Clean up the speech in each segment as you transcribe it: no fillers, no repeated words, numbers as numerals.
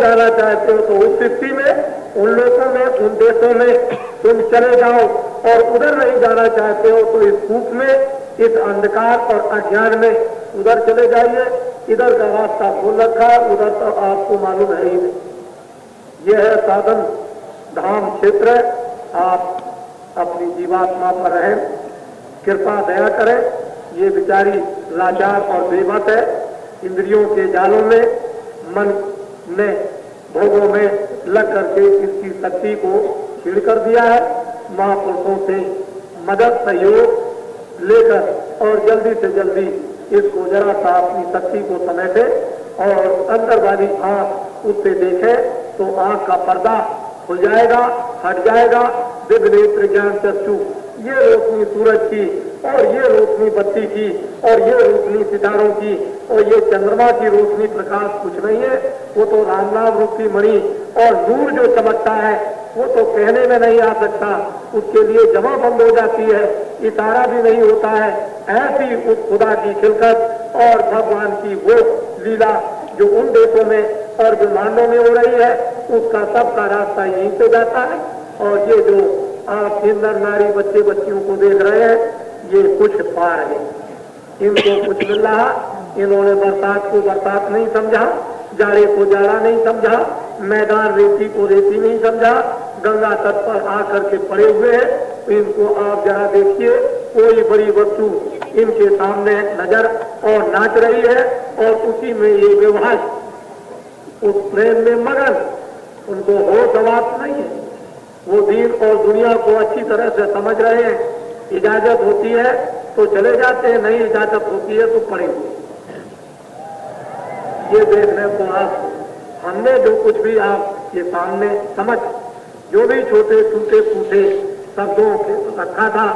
जाना चाहते हो तो उस स्थिति में उन लोगों में, उन देशों में तुम चले जाओ, और उधर नहीं जाना चाहते हो तो इस कूप में, इस अंधकार और अज्ञान में उधर चले जाइए। इधर का रास्ता खोल रखा है, उधर तो आपको मालूम है ही नहीं। यह है साधन धाम क्षेत्र। आप अपनी जीवात्मा पर रहें, कृपा दया करें। ये बेचारी लाचार और बेबस है, इंद्रियों के जालों में, मन ने भोगों में लग करके इसकी शक्ति को छीड़ कर दिया है। महापुरुषों से मदद सहयोग लेकर और जल्दी से जल्दी इसको जरा सा अपनी शक्ति को समेटे और अंदर वाली आंख उससे देखे तो आंख का पर्दा खुल जाएगा, हट जाएगा। दिव्य नेत्र ज्ञान चक्षु, ये रोशनी सूरज की और ये रोशनी बत्ती की और ये रोशनी सितारों की और ये चंद्रमा की रोशनी प्रकाश कुछ नहीं है। वो तो राम नाम रूपी मणि और नूर जो चमकता है वो तो कहने में नहीं आ सकता, उसके लिए जमा बंद हो जाती है, इशारा भी नहीं होता है। ऐसी उस खुदा की खिलकत और भगवान की वो लीला जो उन देशों में और ब्रह्मांडों में हो रही है, उसका सबका रास्ता यहीं से जाता है। और ये जो आप सुंदर नारी बच्चे बच्चियों को देख रहे हैं, ये कुछ पा रहे, इनको कुछ मिल रहा। इन्होंने बरसात को बरसात नहीं समझा, जाड़े को जाड़ा नहीं समझा, मैदान रेती को रेती नहीं समझा, गंगा तट पर आकर के पड़े हुए हैं। तो इनको आप जरा देखिए, कोई बड़ी वस्तु इनके सामने नजर और नाच रही है और उसी में ये व्यवहार उस प्रेम में मगन, उनको होश हवास नहीं है। वो दीन और दुनिया को अच्छी तरह से समझ रहे हैं। इजाजत होती है तो चले जाते हैं, नहीं इजाजत होती है तो पड़े हुए। ये देखने को आप हमने जो कुछ भी आप ये सामने समझ, जो भी छोटे टूटे फूटे शब्दों के रखा था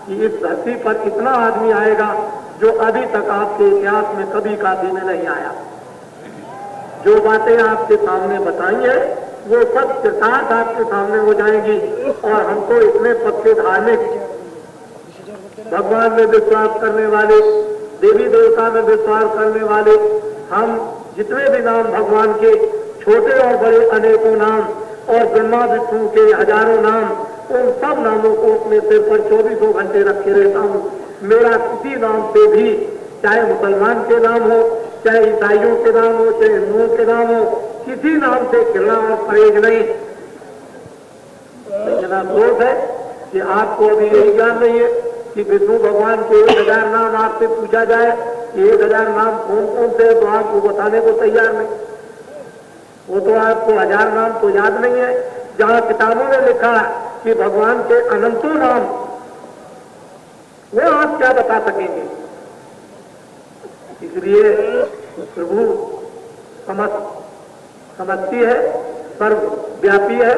कि इस धरती पर इतना आदमी आएगा जो अभी तक आपके इतिहास में कभी काशी में नहीं आया। जो बातें आपके सामने बताई है वो सब सिद्धांत आपके सामने हो जाएंगी। और हमको इतने पक्के धार्मिक, भगवान में विश्वास करने वाले, देवी देवता में विश्वास करने वाले, हम जितने भी नाम भगवान के, छोटे और बड़े अनेकों नाम और ब्रह्मा विष्णु के हजारों नाम, उन सब नामों को अपने सिर पर 24 घंटे रखे रहता हूँ। मेरा किसी नाम से भी, चाहे मुसलमान के नाम हो, चाहे ईसाइयों के नाम हो, चाहे हिंदुओं के नाम हो, किसी नाम से खिलना और परहेज नहीं। लेकिन अफसोस है कि आपको अभी यही ज्ञान नहीं है कि विष्णु भगवान के 1000 नाम आपसे पूछा जाए कि 1000 नाम कौन कौन से, तो आपको बताने को तैयार नहीं। वो तो आपको 1000 नाम तो याद नहीं है। जहां किताबों में लिखा कि भगवान के अनंतों नाम, वो आप क्या बता सकेंगे। इसलिए प्रभु समझती है, सर्वव्यापी है,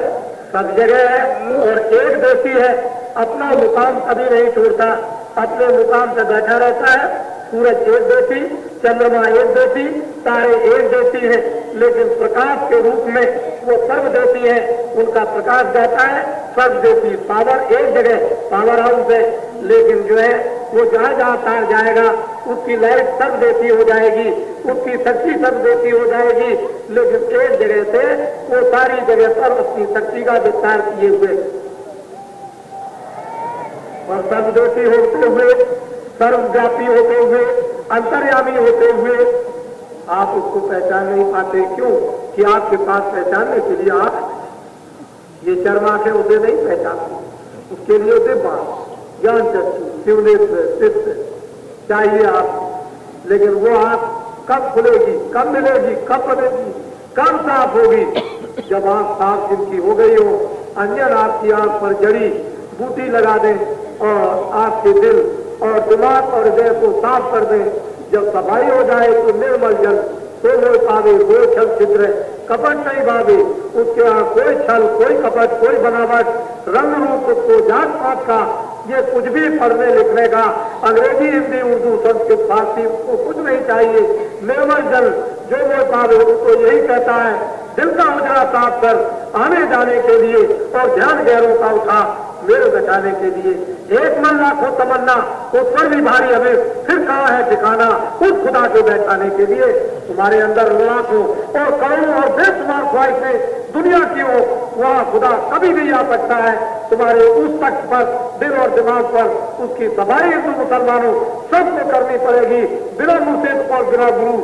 सब जगह है और एक देशी है। अपना मुकाम कभी नहीं छोड़ता, अपने मुकाम पे बैठा रहता है। सूरज एक देशी, चंद्रमा एक देशी, तारे एक देशी है, लेकिन प्रकाश के रूप में वो सर्वदेशी है। उनका प्रकाश जाता है सर्वदेशी। पावर एक जगह पावर हाउस है, लेकिन जो है वो जहां जहां तार जाएगा उसकी लाइट सर्वदेशी हो जाएगी, उसकी शक्ति सर्वदेशी हो जाएगी। लेकिन एक जगह से वो सारी जगह पर अपनी शक्ति का विस्तार किए हुए और सर्वदेशी होते हुए, सर्वव्यापी होते हुए, अंतर्यामी होते हुए आप उसको पहचान नहीं पाते। क्यों? कि आपके पास पहचानने के लिए आप ये चर्म आंखें उसे नहीं पहचानते, उसके लिए दिव्य ज्ञान चक्षु, शिवनेत्र, चित्त चाहिए आप। लेकिन वो आंख कब खुलेगी, कब मिलेगी, कब बनेगी, कब साफ होगी? जब आंख साफ जिनकी हो गई हो, अंजन आपकी आंख पर जड़ी बूटी लगा दें और आपके दिल और दिमाग और हृदय को साफ कर दें। जब सफाई हो जाए तो निर्मल जल तो मोह पावे, कोई छल छिद्र कपट नहीं भावे। उसके यहाँ कोई छल, कोई कपट, कोई बनावट, रंग रूप उसको जात पात का, ये कुछ भी पढ़ने लिखने का, अंग्रेजी, हिंदी, उर्दू, संस्कृत, फारसी, उसको कुछ नहीं चाहिए। निर्मल जल जो मोह पावे, उसको यही कहता है दिल का उजड़ा साफ कर आने जाने के लिए और ध्यान गैरों का उठा मेरे बचाने के लिए। एक मन लाखों तमन्ना, उस पर भी भारी हमें, फिर कहाँ है ठिकाना उस खुदा को बैठाने के लिए। तुम्हारे अंदर लाखों और करोड़ों और बेशुमार ख्वाहिशें दुनिया की हो, वहाँ खुदा कभी भी आ सकता है। तुम्हारे उस तख्त पर, दिल और दिमाग पर उसकी सफाई हिंदू मुसलमानों सबको करनी पड़ेगी, बिना मुर्शिद और बिना गुरु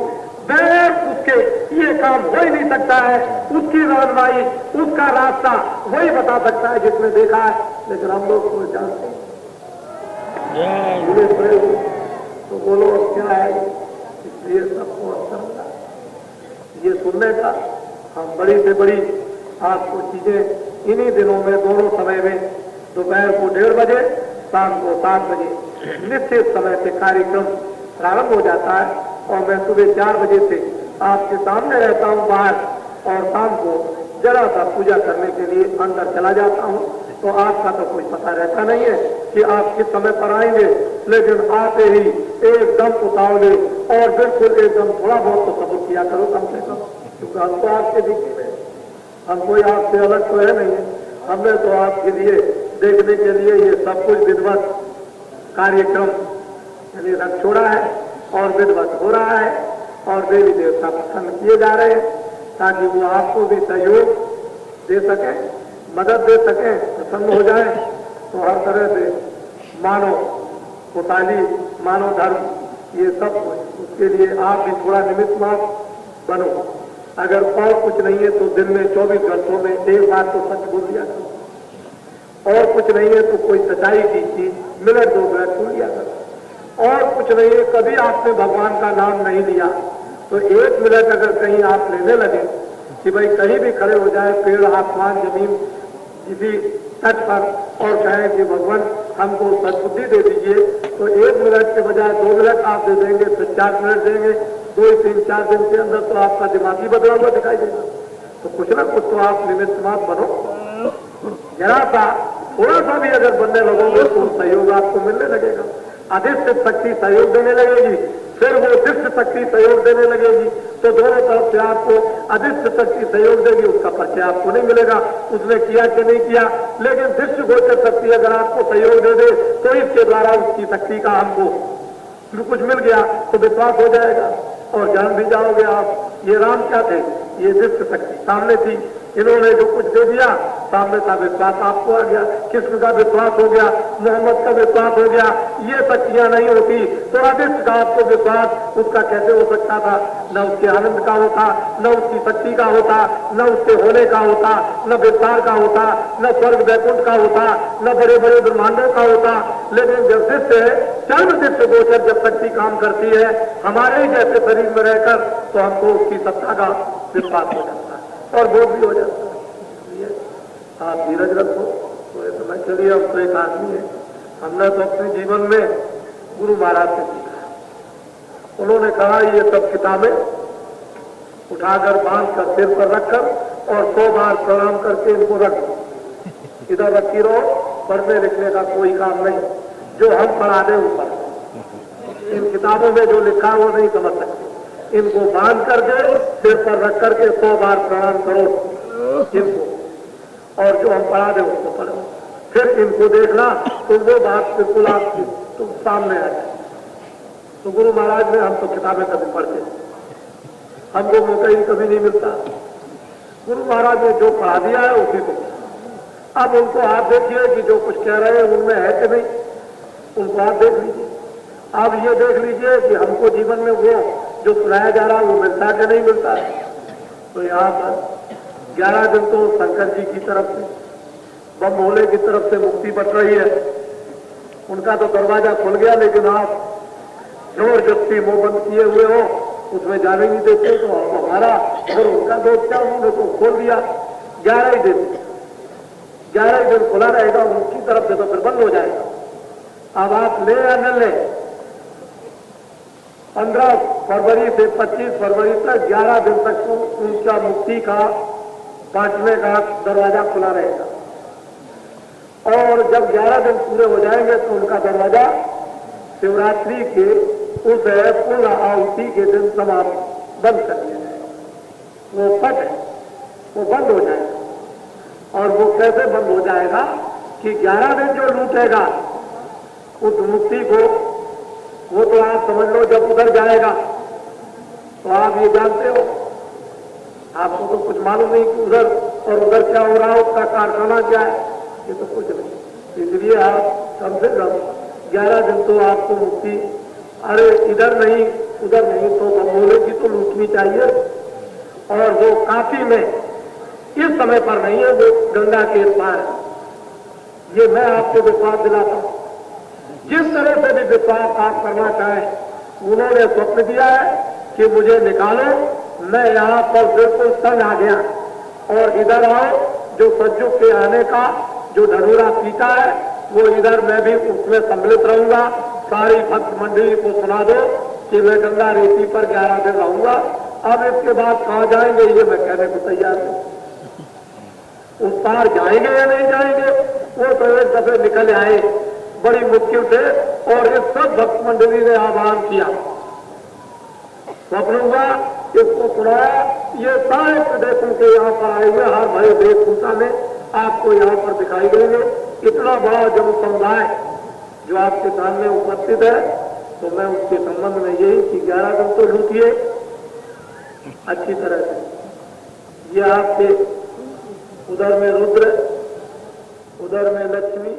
बगैर उसके ये काम हो ही नहीं सकता है। उसकी रहनुमाई, उसका रास्ता वही बता सकता है जिसने देखा है, लेकिन हम लोग को जानते हैं। तो बोलो क्या है, इसलिए सबको अच्छा लगा ये सुनने का। हम बड़ी से बड़ी आपको चीजें इन्हीं दिनों में, दोनों समय में, दोपहर को 1:30 बजे, शाम को 7 बजे निश्चित समय से कार्यक्रम प्रारंभ हो जाता है। और मैं सुबह 4 बजे से आपके सामने रहता हूँ बाहर, और शाम को जरा सा पूजा करने के लिए अंदर चला जाता हूँ। तो आपका तो कोई पता रहता नहीं है कि आप किस समय पर आएंगे, लेकिन आते ही एकदम उतावले और बिल्कुल एकदम थोड़ा बहुत तो सब्र किया करो कम से कम, क्योंकि हम तो आपके दिखे में, हम कोई आपसे अलग तो है नहीं। हमने तो आपके लिए देखने के लिए ये सब कुछ विधिवत कार्यक्रम यानी रख छोड़ा है और विधिवत हो रहा है, और देवी देवता प्रसन्न किए जा रहे हैं ताकि वो आपको भी सहयोग दे सके, मदद दे सके, प्रसन्न हो जाए। तो हर तरह से मानव खुशहाली, मानव धर्म ये सब उसके लिए आप भी थोड़ा निमित्त मात्र बनो। अगर और कुछ नहीं है तो दिन में 24 घंटों में एक बार तो सच बोल दिया करो, और कुछ नहीं है तो कोई सच्चाई की चीज मिनट 2 मिनट सुन लिया करो। और कुछ नहीं है, कभी आपने भगवान का नाम नहीं लिया तो 1 मिनट अगर कहीं आप लेने लगे कि भाई कहीं भी खड़े हो जाए, पेड़, आसमान, जमीन, किसी तट पर, और कहें कि भगवान हमको सद्बुद्धि दे दीजिए, तो 1 मिनट के बजाय 2 मिनट आप दे देंगे, फिर 4 मिनट देंगे, 2, 3, 4 दिन के अंदर तो आपका दिमाग ही बदला हुआ दिखाई देगा। तो कुछ ना कुछ तो आप निमित्त मात्र बनो। जरा सा थोड़ा सा भी अगर बनने लगोगे तो सहयोग आपको मिलने लगेगा। अधिष्ट शक्ति सहयोग देने लगेगी, फिर वो दिष्ट शक्ति सहयोग देने लगेगी। तो दोनों तरफ से आपको अधिष्ट शक्ति सहयोग देगी, उसका परिचय आपको नहीं मिलेगा उसने किया कि नहीं किया, लेकिन दृष्ट गोचर शक्ति अगर आपको सहयोग दे दे तो इसके द्वारा उसकी शक्ति का हमको कुछ मिल गया तो विश्वास हो जाएगा और जान भी जाओगे आप। ये राम क्या थे, ये दृष्ट शक्ति सामने थी, इन्होंने जो कुछ दे दिया सामने का विश्वास आपको आ गया, कृष्ण का विश्वास हो गया, मोहम्मद का विश्वास हो गया। ये शक्तियां नहीं होती तो अदृष्ट का आपको विश्वास उसका कैसे हो सकता था। न उसके आनंद का होता, न उसकी शक्ति का होता, न उसके होने का होता, न विस्तार का होता, न स्वर्ग वैकुंठ का होता, न बड़े बड़े ब्रह्मांडों का होता। लेकिन जब दृष्ट चंद दृष्ट गोचर जब शक्ति काम करती है हमारे ही जैसे शरीर में रहकर, तो हमको उसकी सत्ता का विश्वास हो जाता है और बोध भी हो जाता है। इसलिए आप धीरज रखो। तो समय चलिए, हम तो एक आदमी है, हमने तो अपने जीवन में गुरु महाराज से सीखा। उन्होंने कहा ये सब किताबें उठाकर बांध कर सिर पर रखकर और 100 बार प्रणाम करके इनको रख दो, इधर रखी रहो, पढ़ने लिखने का कोई काम नहीं, जो हम पढ़ा दें ऊपर। इन किताबों में जो लिखा है वो नहीं समझ सकते, इनको बांध करके सिर पर रख करके 100 बार प्रणाम करो इनको, और जो हम पढ़ा दें उसको पढ़ो। फिर इनको देखना तो वो बात बिल्कुल आपकी तुम सामने आ जाए। तो गुरु महाराज ने, हम तो किताबें कभी पढ़ते, हमको मौका ही कभी नहीं मिलता। गुरु महाराज ने जो पढ़ा दिया है उसी को, अब उनको आप देखिए कि जो कुछ कह रहे हैं उनमें है कि नहीं, उनको आप देख लीजिए। आप ये देख लीजिए कि हमको जीवन में वो जो सुनाया जा रहा है वो मिलता है कि नहीं मिलता है। तो यहाँ पर 11 दिन तो शंकर जी की तरफ से, बम भोले की तरफ से मुक्ति बट रही है, उनका तो दरवाजा खुल गया, लेकिन आप जबरदस्ती मुंह बंद किए हुए हो, उसमें जाने नहीं देते। तो हमारा और उनका दोस्त क्या, उन्होंने तो खोल दिया। 11 ही दिन खुला रहेगा, उनकी तरफ से तो फिर बंद हो जाएगा। अब आप ले या न ले, 15 फरवरी से 25 फरवरी तक 11 दिन तक उनका मुक्ति का बांटने का दरवाजा खुला रहेगा। और जब 11 दिन पूरे हो जाएंगे तो उनका दरवाजा शिवरात्रि के उस पूर्ण आहुति के दिन समाप्त बंद कर दिया जाएगा। वो पट है, वो बंद हो जाएगा। और वो कैसे बंद हो जाएगा कि 11 दिन जो लूटेगा उस मुक्ति को, वो तो आप समझ लो जब उधर जाएगा तो आप ये जानते हो, आपको तो कुछ मालूम नहीं कि उधर और उधर क्या हो रहा है, उसका कारखाना क्या है, ये तो कुछ नहीं। इसलिए आप कम से कम 11 दिन तो आपको मुक्ति, अरे इधर नहीं उधर नहीं तो बंगोले की तो लूटनी चाहिए। और वो काफी में इस समय पर नहीं है, वो गंगा के पार है। ये मैं आपको विश्वास दिलाता हूं। जिस तरह से भी विश्वास आप करना चाहें, उन्होंने स्वप्न दिया है कि मुझे निकालो, मैं यहाँ पर बिल्कुल तंग आ गया और इधर आओ, जो सज्जों के आने का जो धनुरा पीता है वो इधर मैं भी उसमें सम्मिलित रहूंगा। सारी भक्त मंडली को सुना दो कि मैं गंगा रेती पर 11 दिन रहूंगा। अब इसके बाद कहाँ जाएंगे ये मैं कहने को तैयार हूं। उस पार जाएंगे या नहीं जाएंगे वो तो एक दफे निकल आए बड़ी मुश्किल से, और इस सब भक्त मंडली ने आह्वान किया, स्वप्न हुआ, इसको सुनाया। ये सारे प्रदेशों के यहाँ पर आए हुए हर भरे वेशभूषा में आपको यहाँ पर दिखाई देंगे। इतना बड़ा जन समुदाय जो आपके सामने उपस्थित है, तो मैं उसके संबंध में यही कि 11 दिन तो लूटिए अच्छी तरह से। ये आपके उधर में रुद्र, उधर में लक्ष्मी,